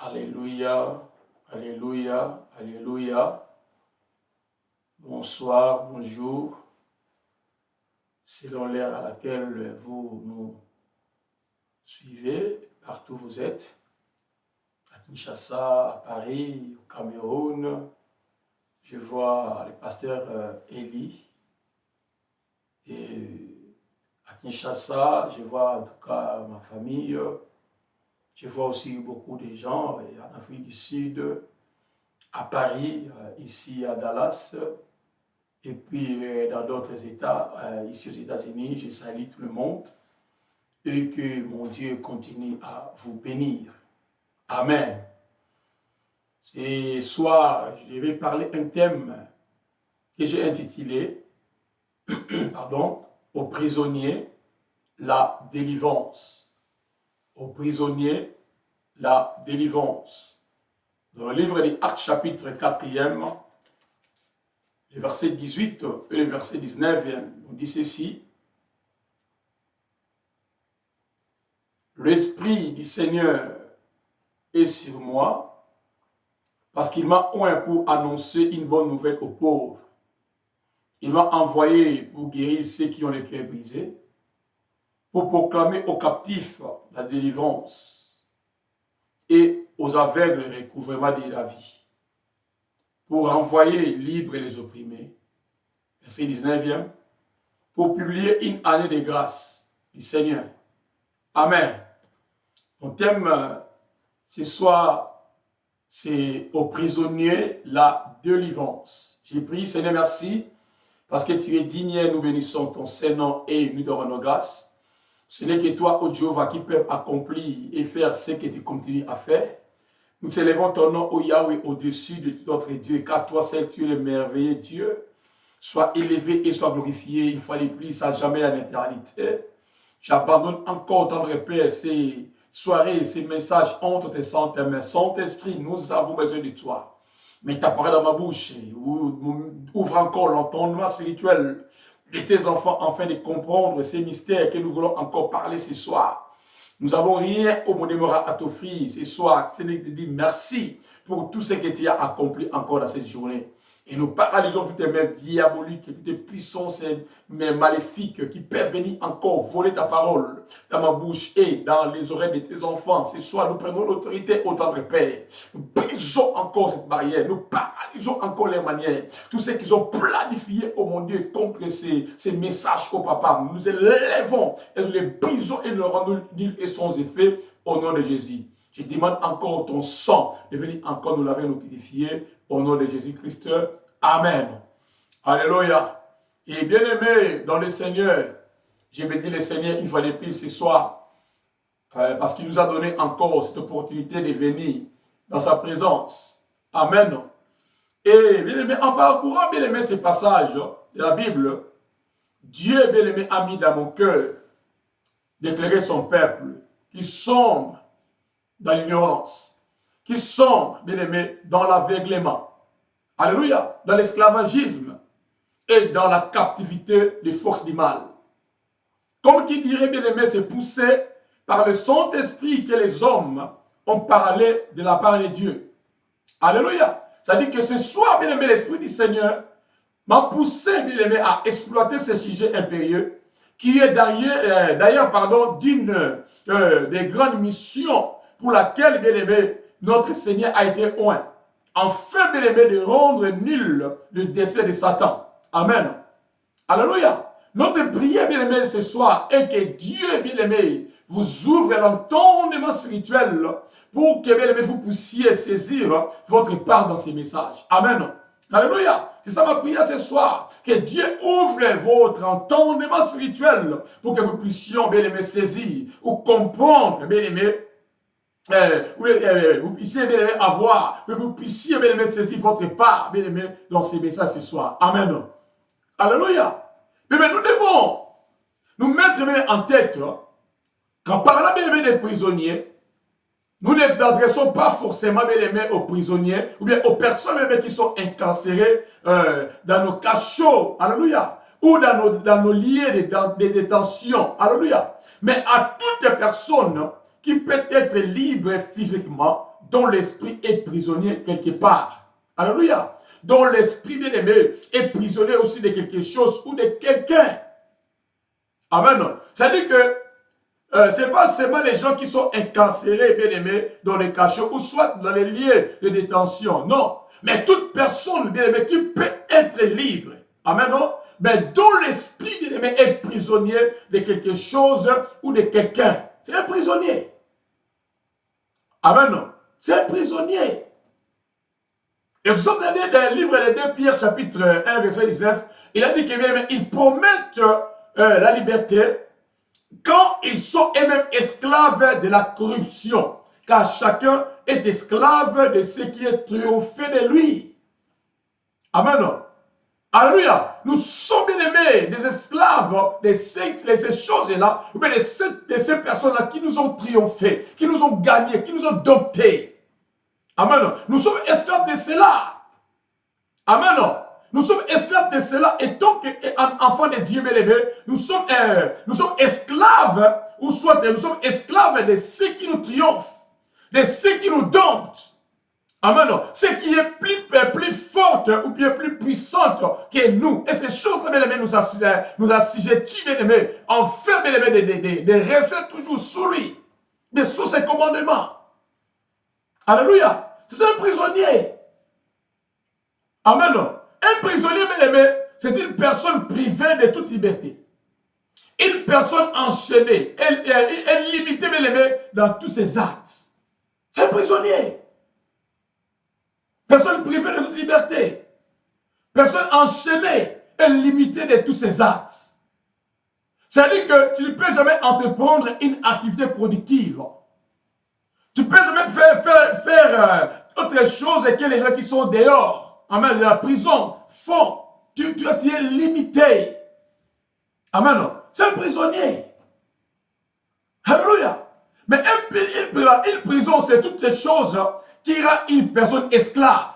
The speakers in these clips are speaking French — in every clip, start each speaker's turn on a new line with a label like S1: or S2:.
S1: Alléluia, alléluia, alléluia. Bonsoir, bonjour. Selon l'heure à laquelle vous nous suivez, partout où vous êtes, à Kinshasa, à Paris, au Cameroun, je vois le pasteur Eli. Et à Kinshasa, je vois en tout cas ma famille. Je vois aussi beaucoup de gens en Afrique du Sud, à Paris, ici à Dallas, et puis dans d'autres États, ici aux États-Unis. Je salue tout le monde et que mon Dieu continue à vous bénir. Amen. Ce soir, je vais parler un thème que j'ai intitulé aux prisonniers, la délivrance. Aux prisonniers, la délivrance. Dans le livre des Actes, chapitre 4e, le verset 18 et le verset 19, nous dit ceci. L'Esprit du Seigneur est sur moi, parce qu'il m'a oint pour annoncer une bonne nouvelle aux pauvres. Il m'a envoyé pour guérir ceux qui ont le cœur brisé, pour proclamer aux captifs la délivrance et aux aveugles le recouvrement de la vie, pour envoyer libres les opprimés. Verset 19e, pour publier une année de grâce du Seigneur. Amen. Mon thème ce soir, c'est aux prisonniers la délivrance. J'ai prié, Seigneur, merci, parce que tu es digne, nous bénissons ton Saint-Nom et nous te rendons grâce. Ce n'est que toi, ô Jéhovah, qui peux accomplir et faire ce que tu continues à faire. Nous te élevons ton nom, ô Yahweh, au-dessus de tout autre Dieu, car toi seul, tu es le merveilleux Dieu. Sois élevé et sois glorifié une fois de plus, à jamais en éternité. J'abandonne encore, tendre Père, ces soirées, ces messages entre tes saintes mains. Saint-Esprit, nous avons besoin de toi. Mais ta parole dans ma bouche, ouvre encore l'entendement spirituel de tes enfants afin de comprendre ces mystères que nous voulons encore parler ce soir. Nous n'avons rien au monde à t'offrir ce soir. C'est de dire merci pour tout ce que tu as accompli encore dans cette journée. Et nous paralysons toutes les mains diaboliques, toutes les puissances maléfiques qui peuvent venir encore voler ta parole dans ma bouche et dans les oreilles de tes enfants. Ce soir, nous prenons l'autorité au temps de Père. Nous brisons encore cette barrière. Nous paralysons encore les manières. Tous ceux qui ont planifié, oh mon Dieu, contre ces messages, oh Papa, nous élèvons et nous les brisons et nous rendons nul et sans effet au nom de Jésus. Je demande encore ton sang de venir encore nous laver, nous purifier au nom de Jésus-Christ. Amen. Alléluia. Et bien aimé dans le Seigneur, je bénis le Seigneur une fois de plus ce soir parce qu'il nous a donné encore cette opportunité de venir dans sa présence. Amen. Et bien aimé, en parcourant bien aimé ces passages de la Bible, Dieu bien aimé a mis dans mon cœur d'éclairer son peuple qui sombre dans l'ignorance, qui sombre, bien aimé, dans l'aveuglement. Alléluia, dans l'esclavagisme et dans la captivité des forces du mal. Comme qui dirait, bien aimé, c'est poussé par le Saint-Esprit que les hommes ont parlé de la part de Dieu. Alléluia. Ça dit que ce soir, bien aimé, l'Esprit du Seigneur m'a poussé, bien aimé, à exploiter ce sujet impérieux qui est d'ailleurs, d'une des grandes missions pour laquelle, bien aimé, notre Seigneur a été oint. Enfin, bien aimé, de rendre nul le décès de Satan. Amen. Alléluia. Notre prière, bien aimé, ce soir est que Dieu, bien aimé, vous ouvre l'entendement spirituel pour que, bien aimé, vous puissiez saisir votre part dans ces messages. Amen. Alléluia. C'est ça ma prière ce soir. Que Dieu ouvre votre entendement spirituel pour que vous puissiez, bien aimé, saisir ou comprendre, bien aimé, vous puissiez, bien aimé, avoir, que vous puissiez, bien aimé, saisir votre part, bien aimé, dans ces messages ce soir. Amen. Alléluia. Mais nous devons nous mettre bien en tête qu'en parlant, bien aimé, des prisonniers, nous ne nous adressons pas forcément, bien aimé, aux prisonniers ou bien aux personnes, bien aimé, qui sont incarcérées dans nos cachots. Alléluia. Ou dans nos lieux de détention. Alléluia. Mais à toutes les personnes qui peut être libre physiquement, dont l'esprit est prisonnier quelque part. Alléluia. Dont l'esprit bien-aimé est prisonnier aussi de quelque chose ou de quelqu'un. Amen. C'est-à-dire que ce n'est pas seulement les gens qui sont incarcérés, bien-aimés, dans les cachots ou soit dans les lieux de détention. Non. Mais toute personne, bien-aimée, qui peut être libre. Amen. Non? Mais dont l'esprit, bien-aimé, est prisonnier de quelque chose ou de quelqu'un. C'est un prisonnier. Amen. Non? C'est un prisonnier. Exemple donné dans le livre de 2 Pierre, chapitre 1, verset 19, il a dit qu'ils promettent la liberté quand ils sont eux-mêmes esclaves de la corruption, car chacun est esclave de ce qui est triomphé de lui. Amen. Alléluia. Nous sommes bien aimés des esclaves de ces choses-là, ou bien de ces personnes-là qui nous ont triomphé, qui nous ont gagnés, qui nous ont domptés. Amen. Nous sommes esclaves de cela. Amen. Nous sommes esclaves de cela. Et tant qu'enfants de Dieu, bien-aimés, nous sommes esclaves, ou soit nous sommes esclaves de ceux qui nous triomphent, de ceux qui nous domptent. Amen. Ce qui est plus forte ou bien plus puissante que nous. Et ces choses, bien-aimés, nous assujettit, bien-aimés, en fait, bien-aimés, de rester toujours sous lui, de sous ses commandements. Alléluia. C'est un prisonnier. Amen. Un prisonnier, bien-aimé, c'est une personne privée de toute liberté. Une personne enchaînée, elle est limitée, bien-aimé, dans tous ses actes. C'est un prisonnier. Personne privée de toute liberté. Personne enchaînée et limitée de tous ses actes. C'est-à-dire que tu ne peux jamais entreprendre une activité productive. Tu peux jamais faire autre chose que les gens qui sont dehors, amen, de la prison, font. Tu es limité. Amen. C'est un prisonnier. Alléluia. Mais une prison, c'est toutes ces choses qui rend une personne esclave,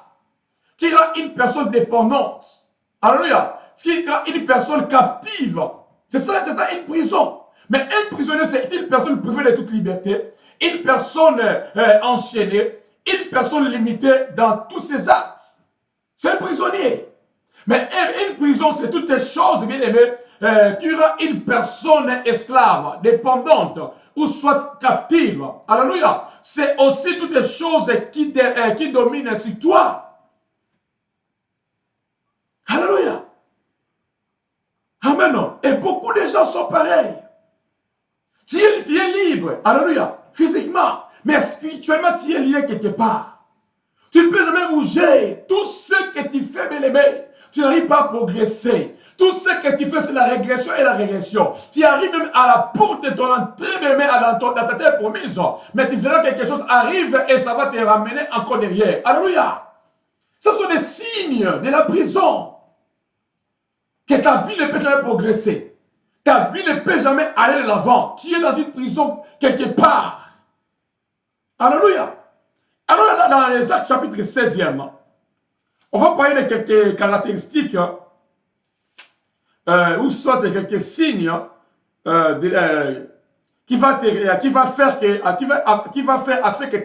S1: qui rend une personne dépendante. Alléluia. Qui rend une personne captive. C'est ça, c'est une prison. Mais un prisonnier, c'est une personne privée de toute liberté, une personne enchaînée, une personne limitée dans tous ses actes. C'est un prisonnier. Mais une prison, c'est toutes ces choses, bien aimées, qui rend une personne esclave, dépendante, ou soit captive. Alléluia. C'est aussi toutes les choses qui dominent sur toi. Alléluia. Amen. Et beaucoup de gens sont pareils. Tu es libre, alléluia, physiquement, mais spirituellement, tu es lié quelque part. Tu ne peux jamais bouger. Tout ce que tu fais, bien aimé, tu n'arrives pas à progresser. Tout ce que tu fais, c'est la régression et la régression. Tu arrives même à la porte de ton entrée, bien aimé, dans ta terre promise. Mais tu verras quelque chose arrive et ça va te ramener encore derrière. Alléluia. Ce sont des signes de la prison. Que ta vie ne peut jamais progresser. Ta vie ne peut jamais aller de l'avant. Tu es dans une prison quelque part. Alléluia. Alors là, dans les Actes chapitre 16e, on va parler de quelques caractéristiques ou soit de quelques signes qui va faire à ce que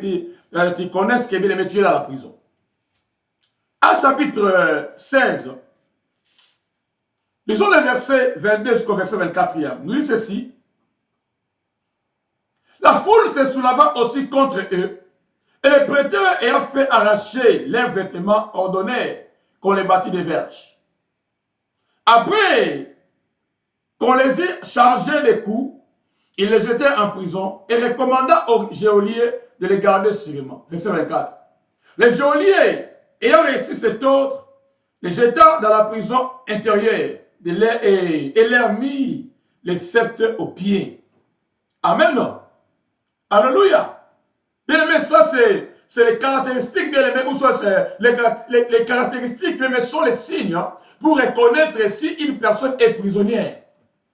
S1: tu connaisses que bien tu es dans la prison. Actes chapitre 16, lisons le verset 22 jusqu'au verset 24e. Nous dit ceci. La foule se souleva aussi contre eux, et les prêteurs ayant fait arracher leurs vêtements ordonnèrent qu'on les bâtit des verges. Après qu'on les ait chargés des coups, ils les jetèrent en prison et recommanda aux geôliers de les garder sûrement. Verset 24. Les geôliers ayant reçu cet ordre, les jeta dans la prison intérieure et leur mit les sceptres aux pieds. Amen. Alléluia. Bien aimé, ça c'est les caractéristiques, bien aimé, ou soit les caractéristiques, bien aimé, sont les signes pour reconnaître si une personne est prisonnière.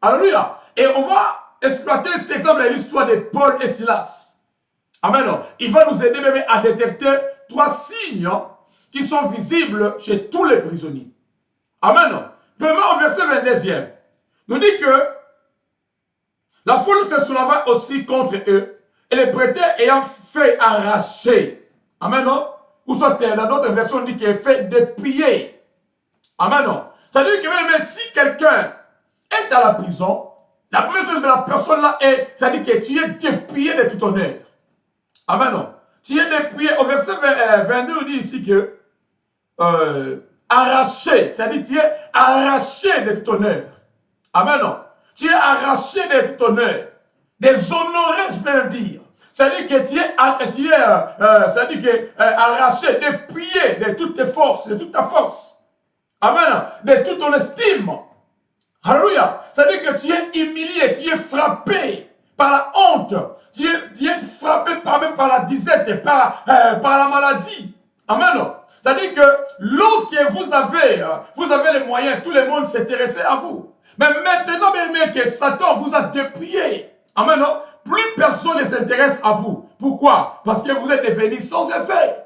S1: Alléluia. Et on va exploiter cet exemple de l'histoire de Paul et Silas. Amen. Il va nous aider, bien aimé, à détecter 3 signes qui sont visibles chez tous les prisonniers. Amen. Premièrement, au verset 22e, nous dit que la foule se souleva aussi contre eux, et les prêteurs ayant fait arracher. Amen, non? Ou soit dans d'autres versions, on dit qu'il est fait dépouiller. Amen, non? Ça veut dire que même si quelqu'un est dans la prison, la première chose de la personne là est, ça dit que tu es dépouillé de tout honneur. Amen, non? Tu es dépouillé. Au verset 22, on dit ici que arraché, c'est-à-dire tu es arraché de tout honneur. Amen, non? Tu es arraché de tout honneur. Déshonoré, je peux le dire. C'est-à-dire que tu es arraché, dépouillé de toutes tes forces, de toute ta force. Amen. De toute ton estime. Alléluia. C'est-à-dire que tu es humilié, tu es frappé par la honte. Tu es frappé même par la disette, par la maladie. Amen. C'est-à-dire que lorsque vous avez les moyens, tout le monde s'intéressait à vous. Mais maintenant, bien que Satan vous a dépouillé. Amen. Plus personne ne s'intéresse à vous. Pourquoi? Parce que vous êtes devenu sans effet.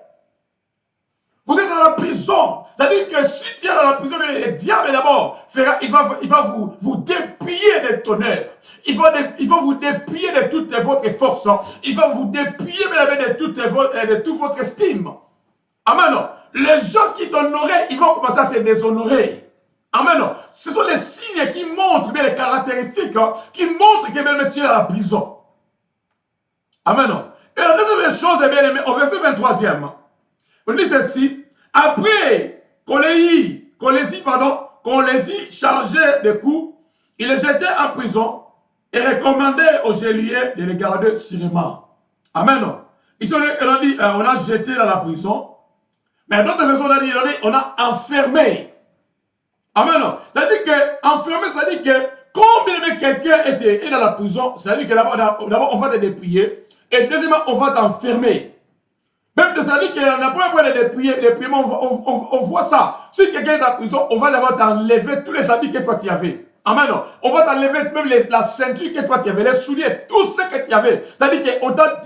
S1: Vous êtes dans la prison. C'est-à-dire que si tu es dans la prison, le diable d'abord, il va vous dépouiller de ton honneur. Il va vous dépouiller de toute votre force. Il va vous dépouiller de toute votre estime. Amen. Les gens qui t'honoraient, ils vont commencer à te déshonorer. Amen. Ce sont les signes qui montrent, bien les caractéristiques, qui montrent que même tu es dans la prison. Amen. Et la deuxième chose, bien aimé, au verset 23e, on dit ceci: après qu'on les y chargeait de coups, il les jetait en prison et recommandait aux geôliers de les garder sûrement. Amen. Ici, on dit, on a jeté dans la prison, mais d'autres versions, on a enfermé. Amen. C'est-à-dire que enfermé, c'est-à-dire que combien quelqu'un est dans la prison, c'est-à-dire que d'abord on va te dépouiller, et deuxièmement, on va t'enfermer. Même de ça dit qu'on n'a pas besoin de dépouiller, on voit ça. Si quelqu'un est dans la prison, on va d'abord t'enlever tous les habits que toi tu avais. Amen. On va t'enlever même la ceinture que toi tu avais, les souliers, tout ce que tu avais. C'est-à-dire qu'on t'a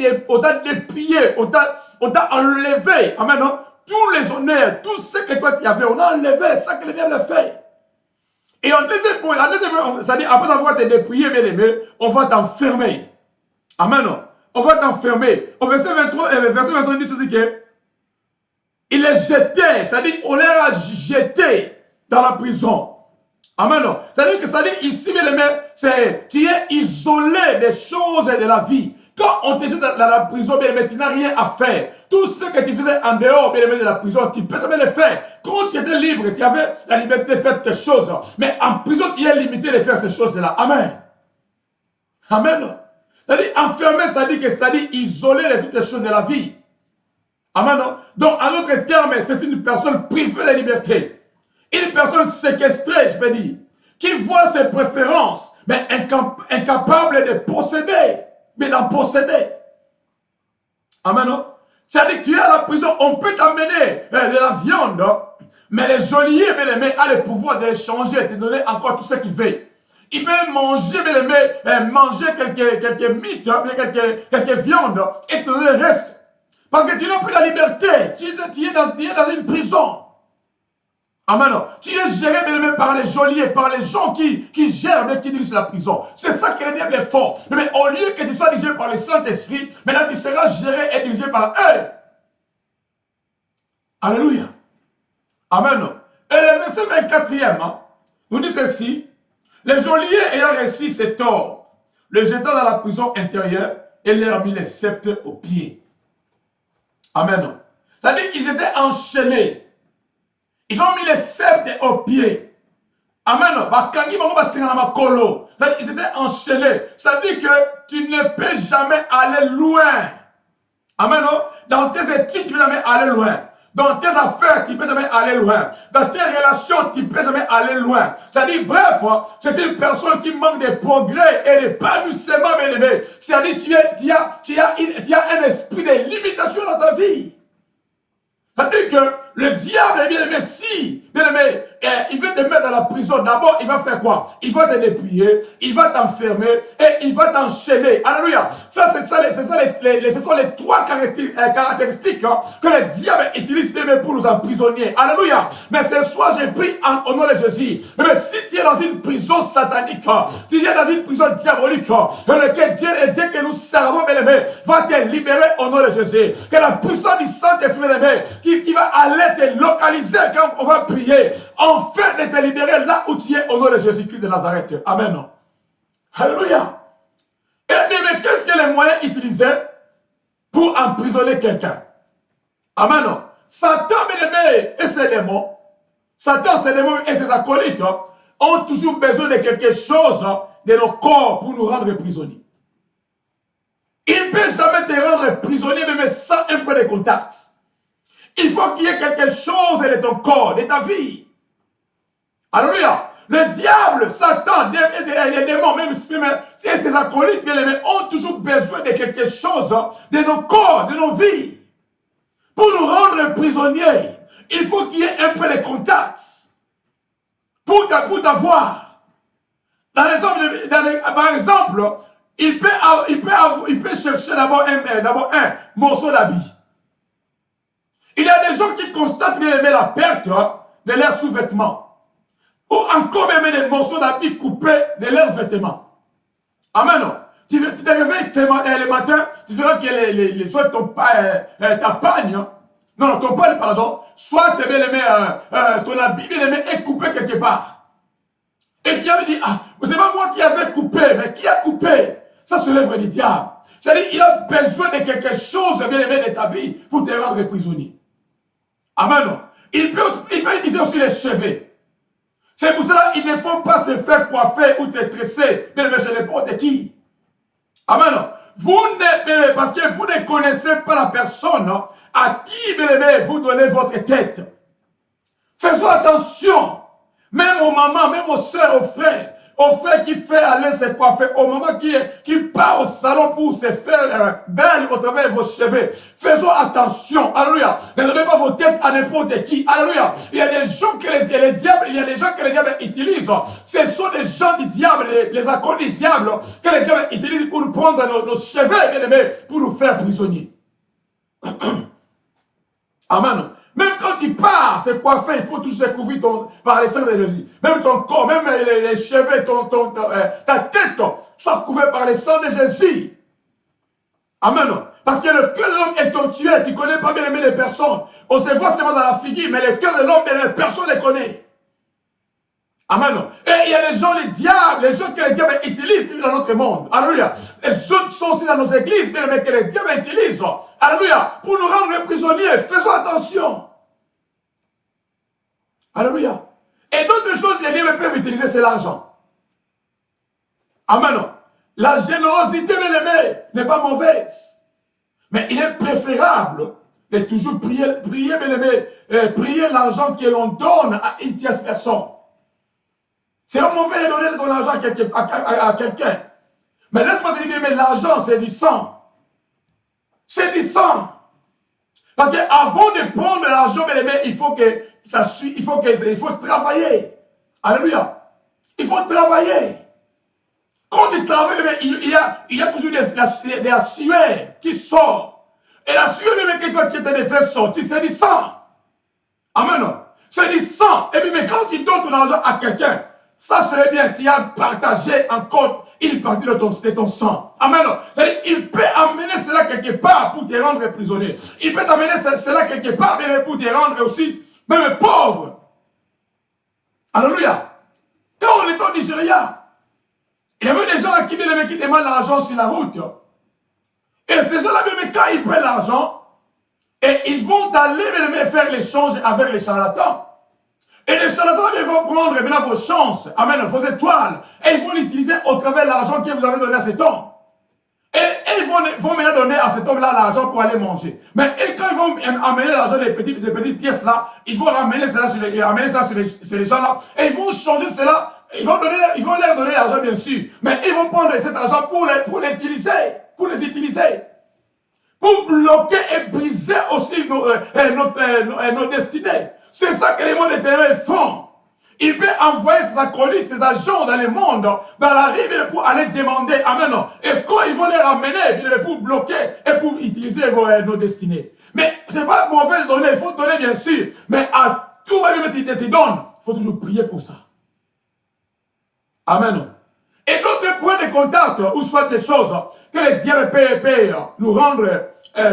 S1: dépouillé, on t'a enlevé. Amen. Tous les honneurs, tout ce que toi tu avais, on a enlevé, ça que le diable a fait. Et en deuxième point, c'est-à-dire après avoir été dépouillé, bien aimé, on va t'enfermer. Amen. On va t'enfermer. Au verset 23, il dit ceci que il les jetait, c'est-à-dire on les a jetés dans la prison. Amen. C'est-à-dire que ici, bien aimé, tu es isolé des choses de la vie. Quand on te jette dans la prison, bien aimé, tu n'as rien à faire. Tout ce que tu faisais en dehors, bien aimé, de la prison, tu peux jamais le faire. Quand tu étais libre, tu avais la liberté de faire tes choses. Mais en prison, tu es limité de faire ces choses-là. Amen. Amen. C'est-à-dire enfermé, c'est-à-dire isolé de toutes les choses de la vie. Amen. Donc, en d'autres termes, c'est une personne privée de liberté. Une personne séquestrée, je peux dire, qui voit ses préférences, mais incapable de posséder, mais d'en posséder. Amen. C'est-à-dire que tu es à la prison, on peut t'amener de la viande, mais les geôliers, bien aimés, a le pouvoir de l'échanger, de donner encore tout ce qu'il veut. Il peut manger, bien aimé, manger quelques mythes, quelques viandes, et te donner le reste. Parce que tu n'as plus la liberté. Tu es dans une prison. Amen. Tu es géré, bien aimé, par les geôliers, par les gens qui gèrent, mais qui dirigent la prison. C'est ça que le diable est fort. Mais au lieu que tu sois dirigé par le Saint-Esprit, maintenant tu seras géré et dirigé par eux. Alléluia. Amen. Et le verset 24e, nous dit ceci: les geôliers ayant reçu cet ordre, le jetant dans la prison intérieure et leur mis les sceptres aux pieds. Amen. C'est-à-dire qu'ils étaient enchaînés. Ils ont mis les sceptres aux pieds. Amen. C'est-à-dire qu'ils étaient enchaînés. C'est-à-dire que tu ne peux jamais aller loin. Amen. Dans tes études, tu ne peux jamais aller loin. Dans tes affaires, tu ne peux jamais aller loin. Dans tes relations, tu ne peux jamais aller loin. C'est-à-dire, bref, c'est une personne qui manque de progrès et d'épanouissement, bien aimé. C'est-à-dire, tu as un esprit de limitation dans ta vie. C'est-à-dire que le diable, bien aimé, si, bien aimé, il veut te mettre dans la prison. D'abord, il va faire quoi? Il va te dépouiller, il va t'enfermer et il va t'enchaîner. Alléluia. Ça, ce sont les trois caractéristiques que le diable utilise même pour nous emprisonner. Alléluia. Mais ce soir, j'ai pris au nom de Jésus. Mais si tu es dans une prison satanique, tu es dans une prison diabolique, dans laquelle Dieu que nous servons, bien aimé, va te libérer au nom de Jésus. Que la puissance du Saint-Esprit, bien aimé, qui va aller te localiser quand on va prier, enfin de te libérer là où tu es au nom de Jésus-Christ de Nazareth. Amen. Alléluia. Et bien, mais qu'est-ce que les moyens utilisés pour emprisonner quelqu'un? Amen. Satan, bien aimé, et ses démons, Satan, ses démons et ses acolytes ont toujours besoin de quelque chose de nos corps pour nous rendre prisonniers. Il ne peut jamais te rendre prisonnier, même sans un point de contact. Il faut qu'il y ait quelque chose de ton corps, de ta vie. Alléluia. Le diable, Satan, les démons, même ses acolytes, bien aimés, ont toujours besoin de quelque chose de nos corps, de nos vies. Pour nous rendre prisonniers, il faut qu'il y ait un peu de contact. Pour t'avoir. Par exemple, il peut chercher d'abord un morceau d'habit. Il y a des gens qui constatent bien aimé la perte de leurs sous-vêtements. Ou encore même des morceaux d'habits coupés de leurs vêtements. Amen. Tu te réveilles le matin, tu verras que soit ta pagne, non, ton pagne, pardon, soit ton habit bien aimé est coupé quelque part. Et Dieu dit, ah, c'est pas moi qui avais coupé, mais qui a coupé? Ça c'est l'œuvre du diable. C'est-à-dire, il a besoin de quelque chose bien aimé de ta vie pour te rendre prisonnier. Amen. Il peut utiliser aussi les cheveux. C'est pour cela qu'il ne faut pas se faire coiffer ou se tresser, bien aimé, chez n'importe qui. Amen. Parce que vous ne connaissez pas la personne à qui, bien aimé, vous donnez votre tête. Faisons attention. Même aux mamans, même aux soeurs, aux frères qui fait aller se coiffer, aux mamans qui part au salon pour se faire belle au travers de vos cheveux. Faisons attention. Alléluia. Ne donnez pas vos têtes à n'importe qui. Alléluia. Il y a des gens que le diable utilise. Ce sont des gens du diable, les acolytes du diable, que le diable utilise pour nous prendre nos cheveux, bien aimés, pour nous faire prisonniers. Amen. Même quand tu pars, c'est coiffé, il faut toujours se couvrir par les sang de Jésus. Même ton corps, même les cheveux, ta tête, soit couvert par les sang de Jésus. Amen. Parce que le cœur de l'homme est tortueux. Tu ne connais pas bien aimé les personnes. On se voit seulement dans la figure, mais le cœur de l'homme, personne ne les connaît. Amen. Et il y a les gens, les diables, les gens que le diable utilise dans notre monde. Alléluia. Les autres sont aussi dans nos églises, mais que le diable utilise. Alléluia. Pour nous rendre prisonniers. Faisons attention. Alléluia. Et d'autres choses que les diables peuvent utiliser, c'est l'argent. Amen. La générosité, bien aimé, n'est pas mauvaise. Mais il est préférable de toujours prier, bien aimé, prier l'argent que l'on donne à une tierce personne. C'est pas mauvais de donner ton argent à quelqu'un. Mais laisse-moi te dire, mais l'argent, c'est du sang. C'est du sang. Parce qu'avant de prendre l'argent, il faut travailler. Alléluia. Il faut travailler. Quand tu travailles, il y a toujours de la sueur qui sort. Et la sueur, que toi qui étais de faire sortir, c'est du sang. Amen. C'est du sang. Et puis, mais quand tu donnes ton argent à quelqu'un, ça serait bien, tu as partagé encore une partie de ton sang. Amen. C'est-à-dire, il peut amener cela quelque part pour te rendre prisonnier. Il peut t'amener cela quelque part pour te rendre aussi, même pauvre. Alléluia. Quand on est au Nigeria, il y avait des gens à qui demandent l'argent sur la route. Et ces gens-là, même quand ils prennent l'argent, et ils vont aller faire l'échange avec les charlatans. Et les charlatans, ils vont prendre maintenant vos chances, amen, vos étoiles, et ils vont l'utiliser au travers de l'argent que vous avez donné à cet homme. Et ils vont maintenant donner à cet homme-là l'argent pour aller manger. Mais quand ils vont amener l'argent des petites pièces là, ils vont ramener cela sur les gens là, et ils vont changer cela, ils vont leur donner l'argent bien sûr, mais ils vont prendre cet argent pour les utiliser. Pour bloquer et briser aussi nos destinées. C'est ça que les mondes éternels font. envoyé ses acolytes, ses agents dans le monde, dans la rive pour aller demander. Amen. Et quand ils vont les ramener, bien pour bloquer et pour utiliser nos destinées. Mais c'est pas mauvais de donner, il faut donner bien sûr. Mais à tout va bien te donne, il faut toujours prier pour ça. Amen. Et notre point de contact, ou soit des choses que le diable peut nous rendre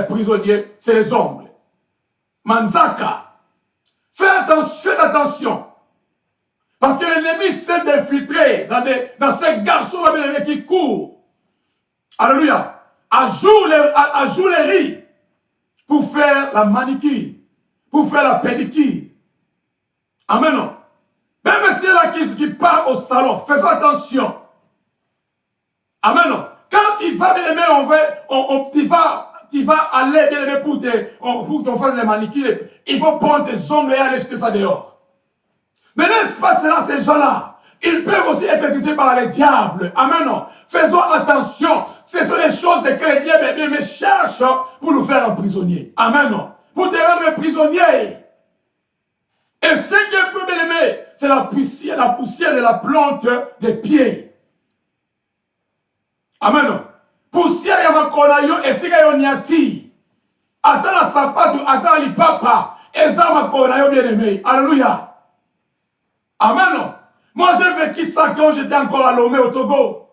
S1: prisonniers, c'est les ongles. Manzaka. Faites attention. Parce que l'ennemi s'est infiltré dans ces garçons qui courent. Alléluia. À joulerie. Pour faire la manicure. Pour faire la pédicure. Amen. Même ceux là qui partent au salon, faisons attention. Amen. Quand il va bien aimer, tu vas aller bien aimer pour qu'on fasse les manicures. Il faut prendre tes ongles et aller jeter ça dehors. Mais n'est-ce pas cela, ces gens-là? Ils peuvent aussi être utilisés par les diables. Amen. Faisons attention. Ce sont les choses que les diables cherchent pour nous faire emprisonner. Amen. Pour te rendre prisonnier. Et ce qui peut bien aimer, c'est la poussière de la plante des pieds. Amen. Poussière ya makonayo esika yo niati. Ata la sapato, ata li papa. Eza makonayo bien aimé. Alléluia. Amen. Moi j'ai vécu ça quand j'étais encore à Lomé au Togo.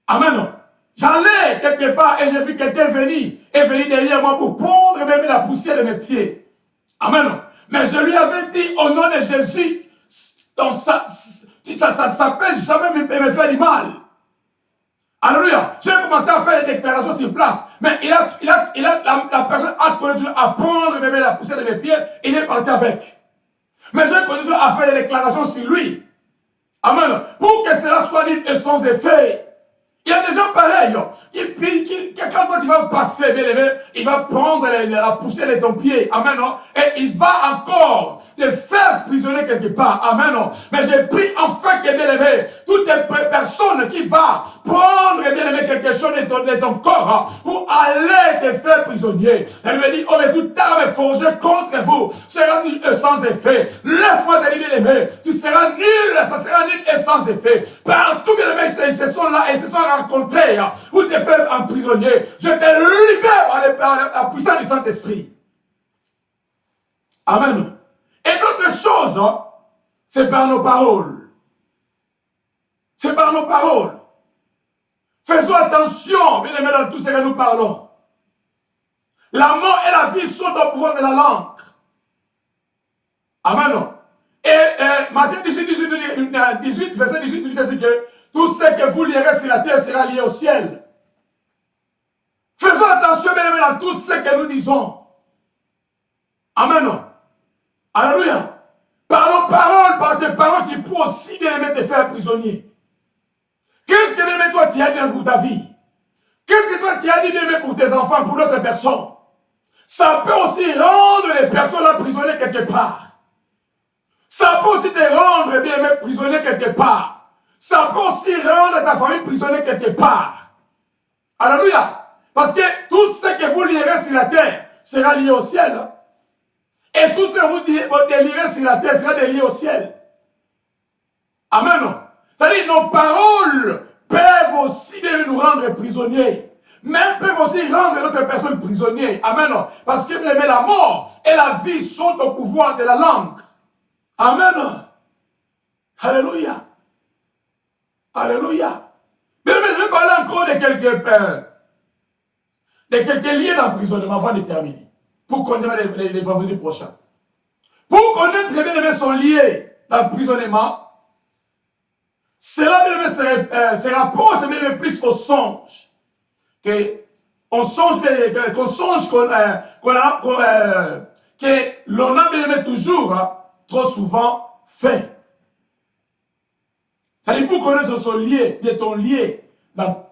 S1: Amen. J'allais quelque part et j'ai vu quelqu'un venir derrière moi pour prendre même la poussière de mes pieds. Amen. Mais je lui avais dit au nom de Jésus, ça peut jamais me faire du mal. Alléluia. J'ai commencé à faire des déclarations sur place. Mais la personne a connu à prendre la poussière de mes pieds et il est parti avec. Mais j'ai connu à faire des déclarations sur lui. Amen. Pour que cela soit dit et sans effet. Il y a des gens pareils. Quand il va passer, bien aimé, il va prendre la poussière de ton pied. Amen. Et il va encore te faire prisonnier quelque part. Amen. Mais j'ai pris enfin que, bien aimé, toute personne qui va prendre, bien aimé, quelque chose de ton corps pour aller te faire prisonnier. Elle me dit, oh, mais toute arme forgée contre vous sera nulle et sans effet. Laisse-moi te dire, bien aimé, tu seras nul, ça sera nul et sans effet. Partout, bien aimé, ils sont là et ils se sont rencontrés pour te faire un prisonnier. Je te libère par la puissance du Saint-Esprit. Amen. Et d'autres choses, c'est par nos paroles. C'est par nos paroles. Faisons attention, bien aimé, dans tout ce que nous parlons. La mort et la vie sont au pouvoir de la langue. Amen. Et Matthieu 18, verset 18, nous dit que tout ce que vous lirez sur la terre sera lié au ciel. Faisons attention, bien aimé, dans tout ce que nous disons. Amen. Alléluia. Par nos paroles, par tes paroles, tu peux aussi, bien aimé, te faire prisonnier. Qu'est-ce que, bien aimé, toi, tu as dit pour ta vie? Qu'est-ce que toi, tu as dit, bien aimé, pour tes enfants, pour d'autres personnes? Ça peut aussi rendre les personnes là prisonnières quelque part. Ça peut aussi te rendre, bien aimé, prisonnier quelque part. Ça peut aussi rendre ta famille prisonnière quelque part. Alléluia. Parce que tout ce que vous lirez sur la terre sera lié au ciel. Et tout ce que vous lirez sur la terre sera lié au ciel. Amen. C'est-à-dire nos paroles peuvent aussi nous rendre prisonniers. Mais peuvent aussi rendre notre personne prisonnière. Amen. Parce que la mort et la vie sont au pouvoir de la langue. Amen. Alléluia. Alléluia. Mais je vais parler encore de quelques liens d'emprisonnement avant de terminer. Pour connaître les vendredis prochains. Pour connaître bien aimé son lien d'emprisonnement, cela se rapporte même plus au songe. Qu'on songe que l'on a bien toujours trop souvent fait. C'est-à-dire, pour connaître son lien, bien ton lien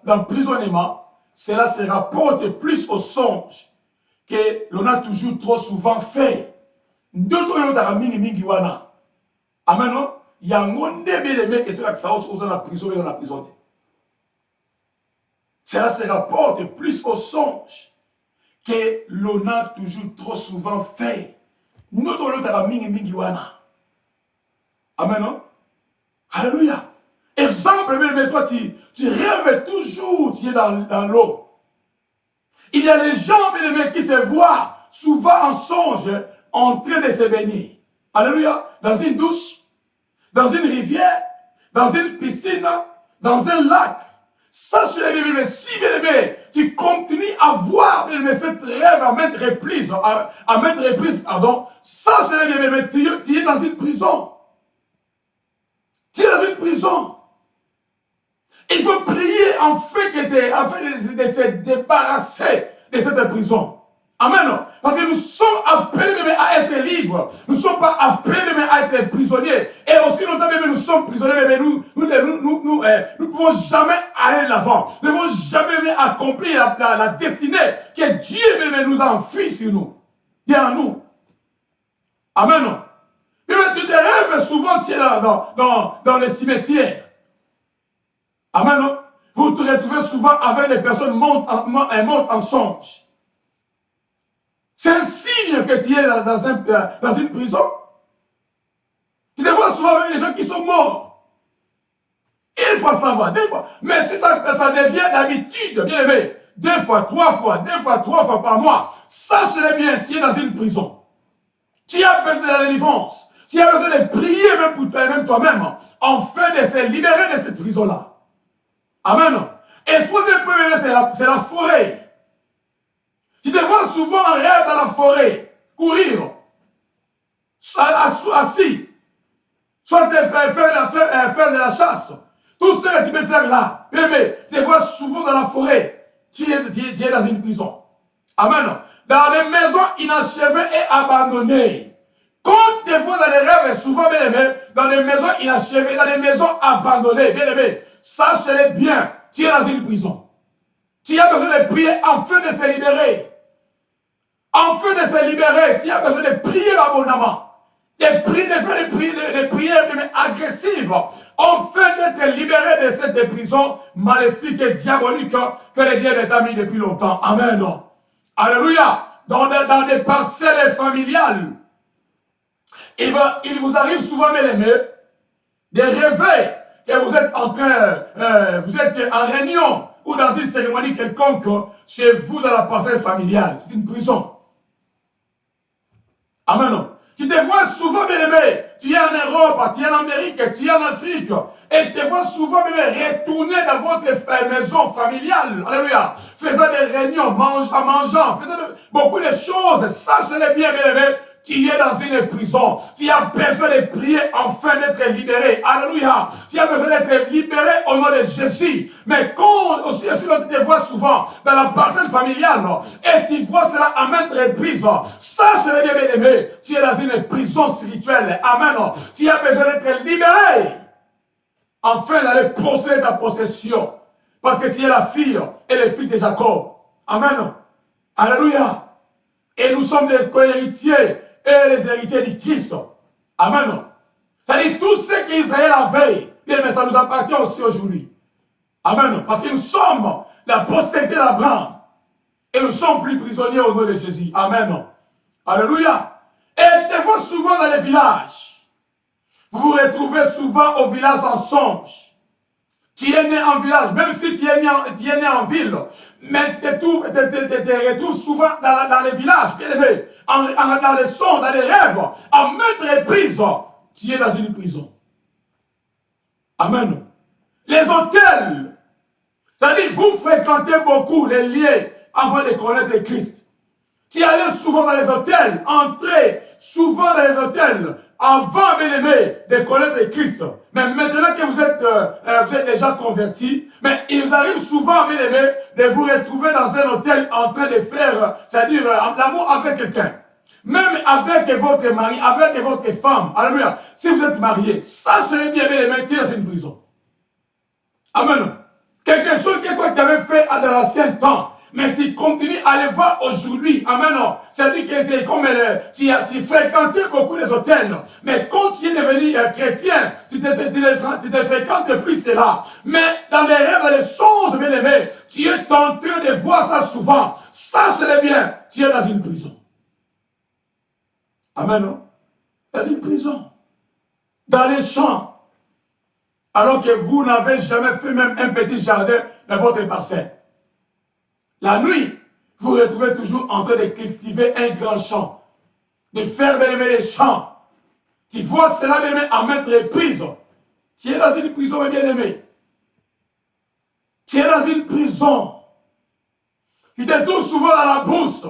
S1: d'emprisonnement, cela se rapporte plus au songe que l'on a toujours trop souvent fait. D'autres ont dans mingi wana. Amen. Il y a un monde bien aimé et cela qui s'est dans la prison et dans la prison. Cela se rapporte plus au songe que l'on a toujours trop souvent fait. D'autres ont dans mingi wana. Amen. Hein? Alléluia. Exemple, mais toi, tu rêves toujours, tu es dans l'eau. Il y a des gens, bien-aimés, qui se voient souvent en songe en train de se baigner. Alléluia. Dans une douche, dans une rivière, dans une piscine, dans un lac. Sache, bien-aimé, si, bien-aimé, tu continues à voir, bien-aimé, cette rêve à maintes reprises, pardon, sache, bien-aimé, tu es dans une prison. Tu es dans une prison. Il faut prier afin de se débarrasser de cette prison. Amen. Parce que nous sommes appelés à être libres. Nous ne sommes pas appelés à être prisonniers. Et aussi longtemps nous sommes prisonniers, mais nous ne pouvons jamais aller de l'avant. Nous ne pouvons jamais accomplir la destinée que Dieu nous a enfui sur nous. Il est en nous. Amen. Mais tu te rêves souvent, tu es dans les cimetières. Amen. Vous te retrouvez souvent avec des personnes mortes en songe. C'est un signe que tu es dans une prison. Tu te vois souvent avec des gens qui sont morts. Une fois ça va, deux fois. Mais si ça devient d'habitude, bien aimé, 2 fois, 3 fois, 2 fois, 3 fois par mois, sache-le bien, tu es dans une prison. Tu as besoin de la délivrance. Tu as besoin de prier même pour toi-même, afin de se libérer de cette prison-là. Amen. Et le troisième point, c'est la forêt. Tu te vois souvent en rêve dans la forêt, courir, assis, soit faire de la chasse. Tout ce que tu peux faire là. Mais tu te vois souvent dans la forêt. Tu es dans une prison. Amen. Dans les maisons inachevées et abandonnées. Quand tu te vois dans les rêves, souvent, bien aimé, dans les maisons inachevées, dans les maisons abandonnées, bien aimé, sache-le bien, tu es dans une prison. Tu as besoin de prier afin de se libérer. Afin de se libérer, tu as besoin de prier abondamment. De faire des prières agressives, afin d'être libéré de cette prison maléfique et diabolique que le diable t'a mis depuis longtemps. Amen. Alléluia. Dans des parcelles familiales, il vous arrive souvent, mes amis, de rêver que vous êtes vous êtes en réunion ou dans une cérémonie quelconque chez vous dans la parcelle familiale. C'est une prison. Amen. Tu te vois souvent, bien aimé, tu es en Europe, tu es en Amérique, tu es en Afrique, et tu te vois souvent, bien aimé, retourner dans votre maison familiale, alléluia, faisant des réunions, mangeant, faisant beaucoup de choses, sachez-le bien, bien aimé, tu es dans une prison. Tu as besoin de prier afin d'être libéré. Alléluia. Tu as besoin d'être libéré au nom de Jésus. Mais quand aussi tu te vois souvent dans la parcelle familiale et tu vois cela à maintes reprises, sache-le bien, bien aimé, tu es dans une prison spirituelle. Amen. Tu as besoin d'être libéré afin d'aller posséder ta possession. Parce que tu es la fille et le fils de Jacob. Amen. Alléluia. Et nous sommes des co-héritiers et les héritiers du Christ. Amen. C'est-à-dire tout ce qu'Israël avait, bien, mais ça nous appartient aussi aujourd'hui. Amen. Parce que nous sommes la postérité d'Abraham. Et nous sommes plus prisonniers au nom de Jésus. Amen. Alléluia. Et tu te vois souvent dans les villages. Vous vous retrouvez souvent au village en songe. Tu es né en village, même si tu es né en ville, mais tu te retrouves souvent dans les villages, bien aimé, dans les songes, dans les rêves, en maintes reprises, tu es dans une prison. Amen. Les hôtels, c'est-à-dire vous fréquentez beaucoup les lieux avant de connaître Christ. Tu allais souvent dans les hôtels, entrer souvent dans les hôtels, avant, bien aimé, de connaître Christ. Mais maintenant que vous êtes déjà convertis, mais il vous arrive souvent, bien aimé, de vous retrouver dans un hôtel en train de faire, c'est-à-dire l'amour avec quelqu'un. Même avec votre mari, avec votre femme. Alléluia. Si vous êtes marié, sachez bien, bien aimé, tu es dans une prison. Amen. Quelque chose que toi tu avais fait dans l'ancien temps, mais tu continues à le voir aujourd'hui. Amen. C'est-à-dire que c'est comme tu fréquentais beaucoup les hôtels. Mais quand tu es devenu chrétien, tu ne fréquentes plus cela. Mais dans les rêves, dans les songes, bien aimé, tu es en train de voir ça souvent. Sache-le bien, tu es dans une prison. Amen. Dans une prison. dans les champs, alors que vous n'avez jamais fait même un petit jardin dans votre parcelle. La nuit, vous vous retrouvez toujours en train de cultiver un grand champ, de faire bien-aimer les champs. Tu vois cela bien-aimé en mettre prison. Tu es dans une prison, mes bien-aimés. Tu es dans une prison. Tu te trouves souvent dans la brousse.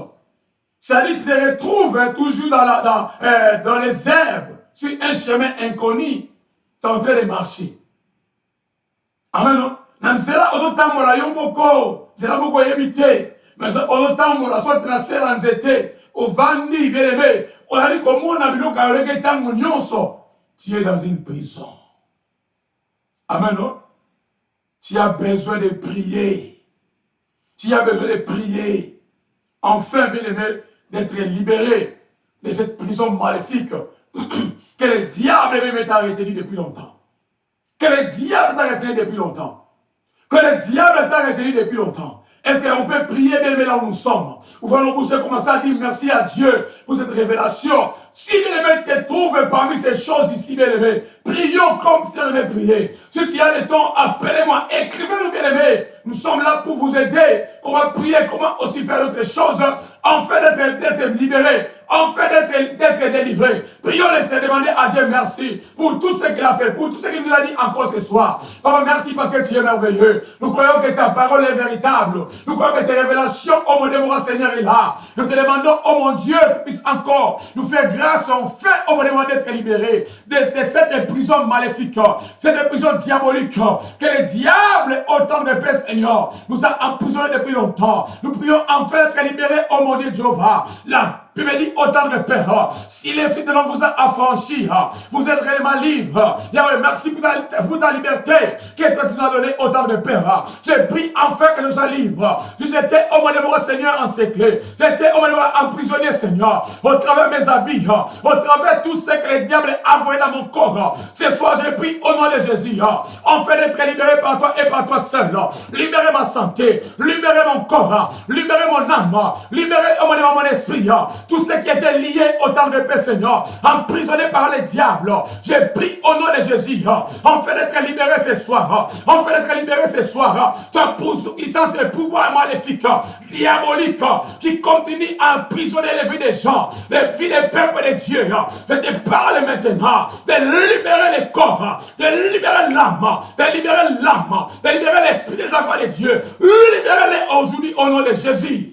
S1: C'est-à-dire que tu te retrouves toujours dans les herbes, sur un chemin inconnu. Tu es en train de marcher. Amen. Nanzela ozotambola yo moko, zela moko yebite. Mais ozotambola soit na sera nzete, ovandi beleme, olali komona biloko ayoleke tango nyonso. Tu es dans une prison. Amen. Tu as besoin de prier. Tu as besoin de prier. Enfin, bien-aimé, d'être libéré de cette prison maléfique que le diable même t'a retenu depuis longtemps. Que le diable t'a retenu depuis longtemps. Que le diable t'a retenu depuis longtemps. Est-ce qu'on peut prier bien là où nous sommes? Ou allons commencer à dire merci à Dieu pour cette révélation. Si bien-aimé te trouve parmi ces choses ici, bien-aimé, prions comme tu as prié. Si tu as le temps, appelez-moi, écrivez-nous, bien-aimé. Nous sommes là pour vous aider. Comment prier, comment aussi faire d'autres choses, enfin d'être libéré, enfin d'être délivré. Prions laisser demander à Dieu merci pour tout ce qu'il a fait, pour tout ce qu'il nous a dit encore ce soir. Papa, merci parce que tu es merveilleux. Nous croyons que ta parole est véritable. Nous croyons que tes révélations, oh mon Dieu, mon Seigneur, est là. Nous te demandons, oh mon Dieu, que tu puisses encore nous faire grâce, enfin, oh mon Dieu, d'être libérés de cette prison maléfique, cette prison diabolique, que le diable, autant de paix, Seigneur, nous a emprisonnés depuis longtemps. Nous prions enfin d'être libérés, oh mon Dieu, Jéhovah. La Puis me dit autant de père, si les filles de l'homme vous a affranchis, vous êtes réellement libre. Yahweh, merci pour ta liberté que toi tu nous as donné autant de père. J'ai pris enfin que nous sois libres. J'étais au moins de mon Seigneur encerclé. J'étais au moins de mon emprisonné, Seigneur. Au travers de mes habits, au travers de tout ce que le diable a envoyé dans mon corps. Ce soir, j'ai pris au nom de Jésus. Enfin d'être libéré par toi et par toi seul. Libérer ma santé, libérer mon corps, libérer mon âme, libérer au moins de mon esprit. Tout ce qui était lié au temps de paix, Seigneur, emprisonné par le diable. J'ai pris au nom de Jésus, enfin d'être libéré ce soir, enfin d'être libéré ce soir. Ta puissance et pouvoir maléfique, diabolique, qui continue à emprisonner les vies des gens, les vies des peuples de Dieu. Je te parle maintenant de libérer les corps, de libérer l'âme, de libérer l'âme, de libérer l'esprit des enfants de Dieu. Libérez-les aujourd'hui au nom de Jésus.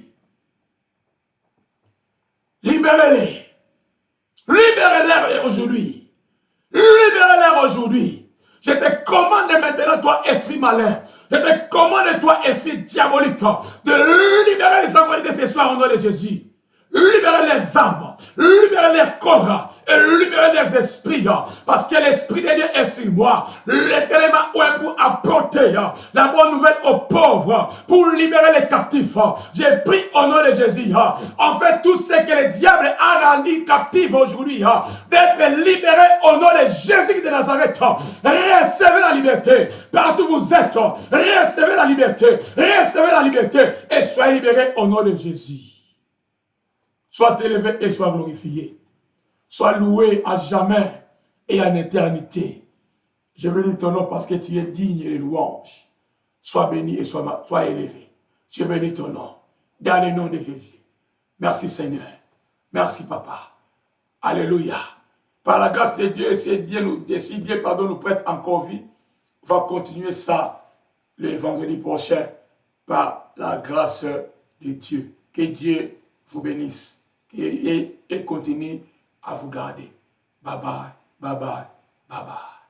S1: Libérez-les. Libérez-les aujourd'hui. Libérez-les aujourd'hui. Je te commande maintenant, toi, esprit malin. Je te commande, toi, esprit diabolique, de libérer les enfants de ce soir au nom de Jésus. Libérez les âmes, libérez les corps et libérez les esprits, parce que l'esprit de Dieu est sur moi. L'éternel m'a oint pour apporter la bonne nouvelle aux pauvres, pour libérer les captifs. J'ai pris au nom de Jésus, en fait tout ce que le diable a rendu captif aujourd'hui, d'être libéré au nom de Jésus de Nazareth. Recevez la liberté, partout où vous êtes, recevez la liberté, recevez la liberté, et soyez libérés au nom de Jésus. Sois élevé et sois glorifié. Sois loué à jamais et en éternité. Je bénis ton nom parce que tu es digne de louange. Sois béni et sois élevé. Je bénis ton nom. Dans le nom de Jésus. Merci Seigneur. Merci Papa. Alléluia. Par la grâce de Dieu, si Dieu nous prête encore vie, on va continuer ça le vendredi prochain par la grâce de Dieu. Que Dieu vous bénisse. Et continue à vous garder. Bye bye, bye bye, bye bye.